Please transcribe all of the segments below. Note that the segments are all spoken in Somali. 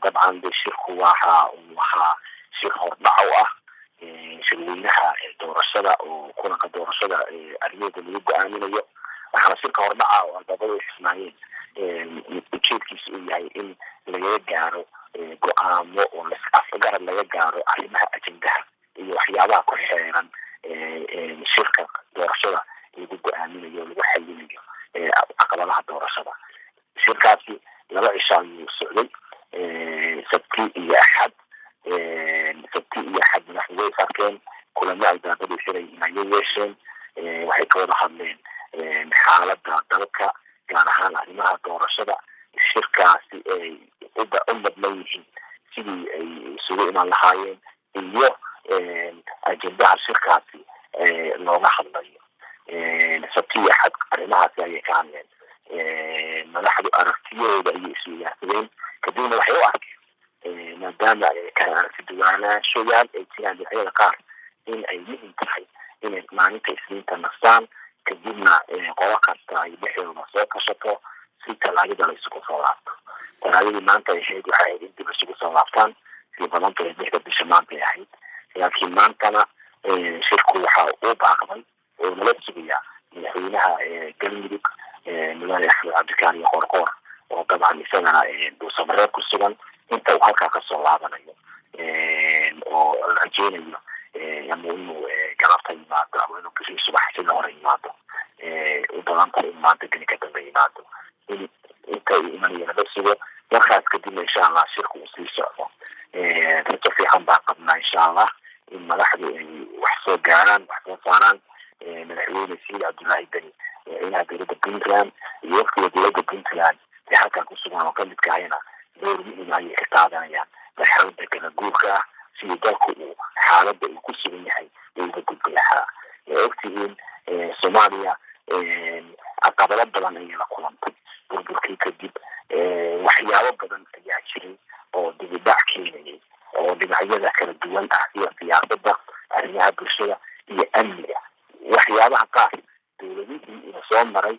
طبعا بالشركة وها شركة هردعوة شغلينها دورشة وكنا كدورشة الرياض اللي يبقى آمنية وحنا شركة هردعوة وأربعة إسماعيل ujeedkiisu uu yahay in laga gaaro go'aamo oo la afgar laga gaaro arrimaha ajendaha iyo waxyaabaha ku xeeran shirka doorashada lagu go'aaminayo lagu xalinayo caqabadaha doorashada shirkaasi laba cisho ayuu socday sabti iyo axad madaxweyne sarkeen kulamo albaabada xiray inay yeesheen waxay ka wada hadleen xaaladda dalka gaar ahaan arrimaha doorashada shirkaasi ay u badnayihiin sidii ay isugu iman lahaayeen iyo ajendaha shirkaasi looga hadlayo sabtiya xad arrimahaasi ayay ka hadleen madaxdu aragtiyooda ayay isu yaadeen kadibna waxay u arkeen maadaama ay kala aragti duwanaanshoyaal ay jiraan dhinacyada qaar in ay muhiim tahay inay maalinta isniinta nastaan kadibna qola kasta ay dhexdooda soo kashato si talaagida la isugu soo laabto talaagidii maanta ay ahayd waxay ahayd in dib isugu soo laabtaan si badanta lixda bisha maanta ay ahayd laakiin maantana shirku waxa uu baaqday oo nala sugaya madaxweynaha galmudug mudane axmed cabdikaari iyo qorqor oo dabcan isagana dhuusamareeb ku sugan inta uu halkaa kasoo laabanayo oo la rajeynayo ama inuu galabta yimaado ama inuu bishii subaxsi la hore yimaado u badanta in maanta geli ka dambe yimaado inta imanaya laga sugo markaas kadibna insha allah shirku uu sii socdo rajo fiican baa qabnaa insha allah in madaxdu ay wax soo gaaraan wax soo saaraan madaxweyne sayid cabdullaahi beni madaxweynaha dowladda puntland iyo wafdiga dowladda puntland ee halkan ku sugan oo kamid kahayna door muhiim ayay ka qaadanayaan marxalada kala guurka ah sidii dalku uu xaaladda uu ku sugan yahay uga gudbi lahaa ogtihiin soomaaliya caqabado badan ayay la kulantay burburkii kadib waxyaabo badan ayaa jiray oo dibidhac keenayay oo dhinacyada kala duwan ah sida siyaasadda arrimaha bulshada iyo amniga waxyaabaha qaar dowladihii ina soo maray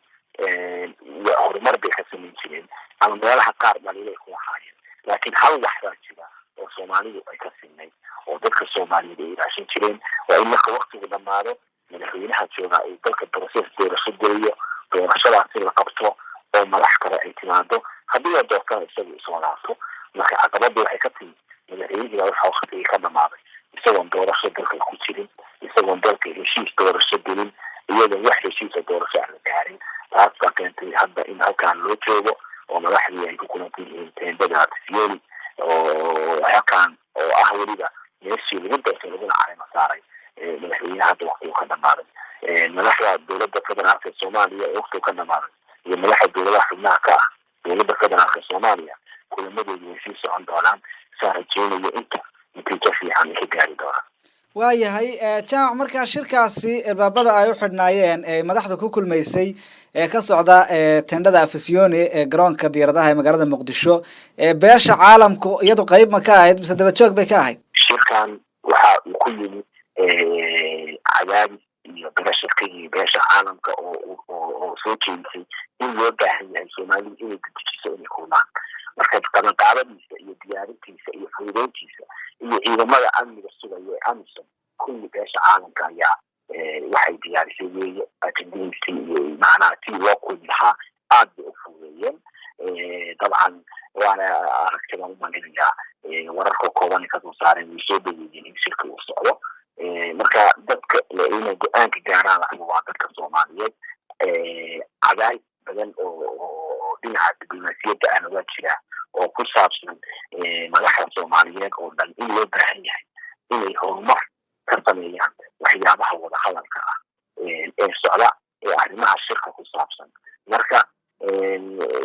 horumar bay ka samayn jireen ama meelaha qaar dhaliilay ku ahaayeen laakiin hal wax baa jira oo soomaalidu ay ka sinay oo dadka soomaaliyeed ay ilaashan jireen waa in marka waqtigu dhammaado madaxweynaha joogaa uu dalka process doorasho geliyo doorashadaasi la qabto oo madax kale ay timaado haddii la doortana isagu isoo laabto marka caqabada waxay ka timi madaxweynihiiba waxa waqtigii ka dhamaaday isagoon doorasho dalka ku jirin isagoon dalka heshiis doorasho gelin iyadoon wax heshiisa doorasho aan la gaarin taas baa keentay hadda in halkaan loo joogo oo madaxdii ay ku kulantan yihiin teendada siyooli oo halkaan oo ah weliba meeshii lagu dartay laguna caleyma saaray madaxweynaha hadda waqtigu ka dhamaaday madaxda dowladda federaalka soomaaliya ee waqtigu ka dhamaaday iyo madaxda dowladaha xubnaha ka ah dowladda federaalka soomaaliya kulamadoodu way sii socon doonaan saa rajeynayo inta natiijo fiican ay ka gaari doonaan waayahay jaamac markaa shirkaasi baabada ay u xidhnaayeen ee madaxda ku kulmaysay ee ka socda tendhada afisyooni ee garoonka diyaaradaha ee magaalada muqdisho beesha caalamku iyadu qayb ma ka ahayd mise dabajoog bay ka ahayd shirkan waxa uu ku yimi cadaadis iyo garashaqigii beesha caalamka oo soo jeedisay in loo baahan yahay soomaalida inay dedejiso inay kulmaan marka qabanqaabadiisa iyo diyaarintiisa iyo fududeyntiisa iyo ciidamada amniga sugaya ee amisom kulli beesha caalamka ayaa waxay diyaarisay weeye ajendihiisii iyo macnaha tii loo kulmi lahaa aad bay u fududeeyeen dabcan waana aragtida u malinayaa wararka kooban kasoo saareen way soo dhaweeyeen in shirka uu socdo marka dadka inay go-aanka gaaraan lahaga waa dadka soomaaliyeed cadaay badan oo dhinaca diblomaasiyadda ana waa jira oo ku saabsan madaxda soomaaliyeed oo dhan in loo baahan yahay inay horumar ka sameeyaan waxyaabaha wadahadalka ah ee socda ee arrimaha shirka ku saabsan marka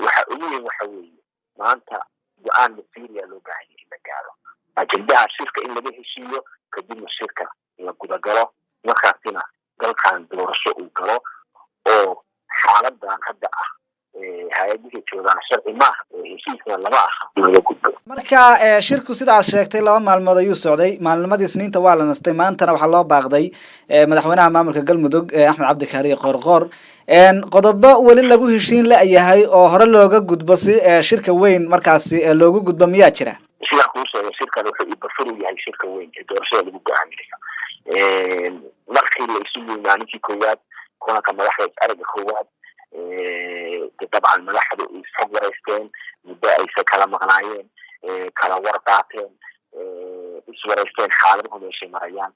waxa ugu weyn waxa weeye maanta go-aan masiiriya loo baahan yahay in la gaaro ajendaha shirka in laga heshiiyo kadibna shirka la gudagalo markaasina dalkan doorasho uu galo oo xaaladan hadda ah hay-adihii joogaan sharci maaha heshiisna lama aha in laga gudbo marka shirku sidaad sheegtay 2 maalmood ayuu socday maalnimadii isniinta waa la nastay maantana waxaa loo baaqday madaxweynaha maamulka galmudug axmed cabdikaari qorqor qodobo weli lagu heshiin la yahay oo hore looga gudbo si shirka weyn markaasi loogu gudbo miyaa jira sida ku soo shirka wuxuu ibafuru yahay shirka weyn ee doorashada lagu go'aamiyo markii la isu yimaaniki koowaad kuna ka madaxda araga koowaad dabcan madaxdu isxog wareysteen muddo ay kala maqnaayeen kala warqaateen iswareysteen xaaladdu meesha marayaan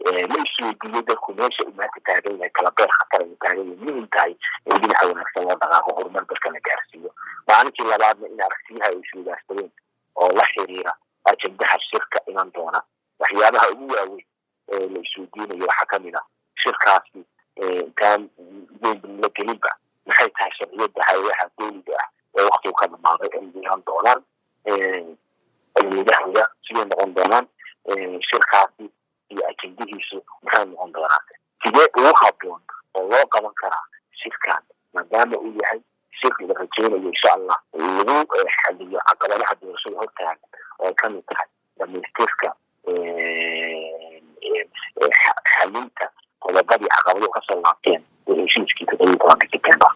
ليش يجيده كناش ما تتابعين كلا بير خطر يتابعين مين تاي يجينا حول نفسه وضعه هرمر بركنا كارسيه معنى كلا بعد إن أرسيها يشوي داستين الله حريرة أجندها الشركة إيمان دونا وحيانها أولى ليش يجينا يحكمنا شركة كان بين بالجنبة نحيتها شرية دعاية دولي ده وقت وكان معضل إيمان دونا اللي ده شيء نقول دونا شركة ajendihiisu maxay noqon doonaa sidee ugu habboon oo loo qaban karaa shirkan maadaama uu yahay shirka la rajeynayo insha allah lagu xaliyo caqabadaha doorashada hortaagan oo ka mid tahay dhamaystirka xalinta qodobadii caqabado ka soo laabteen ee heshiiskii 17 September